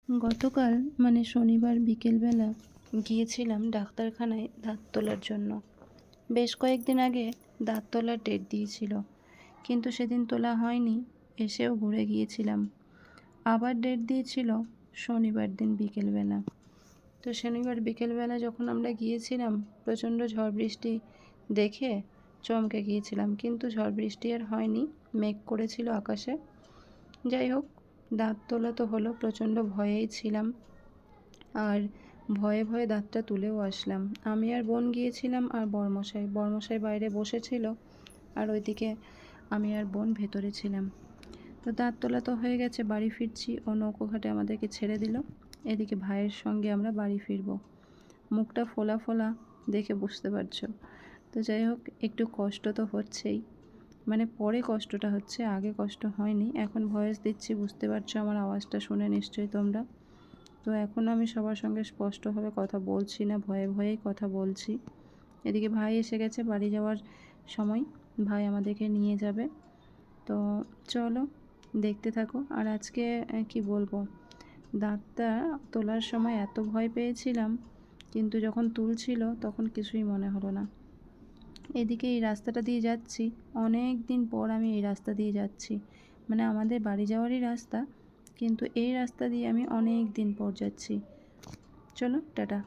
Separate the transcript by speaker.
Speaker 1: গতকাল মানে শনিবার বিকেলবেলা গিয়েছিলাম ডাক্তারখানায় দাঁত তোলার জন্য। বেশ কয়েকদিন আগে দাঁত তোলার ডেট দিয়েছিল, কিন্তু সেদিন তোলা হয়নি। এসেও ঘুরে গিয়েছিলাম। আবার ডেট দিয়েছিল শনিবার দিন বিকেলবেলা। তো শনিবার বিকেলবেলা যখন আমরা গিয়েছিলাম, প্রচণ্ড ঝড় বৃষ্টি দেখে চমকে গিয়েছিলাম, কিন্তু ঝড় বৃষ্টি আর হয়নি, মেঘ করেছিল আকাশে। যাই হোক, দাঁত তোলা তো হলো। প্রচণ্ড ভয়েই ছিলাম, আর ভয়ে ভয়ে দাঁতটা তুলেও আসলাম। আমি আর বোন গিয়েছিলাম, আর বরমশাই বাইরে বসেছিল, আর ওইদিকে আমি আর বোন ভেতরে ছিলাম। তো দাঁত তোলা তো হয়ে গেছে, বাড়ি ফিরছি। ও নৌকোঘাটে আমাদেরকে ছেড়ে দিল। এদিকে ভাইয়ের সঙ্গে আমরা বাড়ি ফিরব। মুখটা ফোলা ফোলা দেখে বুঝতে পারছো। তো যাই হোক, একটু কষ্ট তো হচ্ছেই, মানে পরে কষ্টটা হচ্ছে, আগে কষ্ট হয়নি। এখন ভয়েস দিচ্ছি, বুঝতে পারছো আমার আওয়াজটা শুনে নিশ্চয়ই তোমরা। তো এখন আমি সবার সঙ্গে স্পষ্টভাবে কথা বলছি না, ভয়ে ভয়েই কথা বলছি। এদিকে ভাই এসে গেছে, বাড়ি যাওয়ার সময় ভাই আমাদেরকে নিয়ে যাবে। তো চলো দেখতে থাকো। আর আজকে কি বলবো, দাঁতটা তোলার সময় এত ভয় পেয়েছিলাম, কিন্তু যখন তুলছিল তখন কিছুই মনে হলো না। এদিকে এই রাস্তাটা দিয়ে যাচ্ছি, অনেক দিন পর আমি এই রাস্তা দিয়ে যাচ্ছি। মানে আমাদের বাড়ি যাওয়ারই রাস্তা, কিন্তু এই রাস্তা দিয়ে আমি অনেক দিন পর যাচ্ছি। চলো টাটা।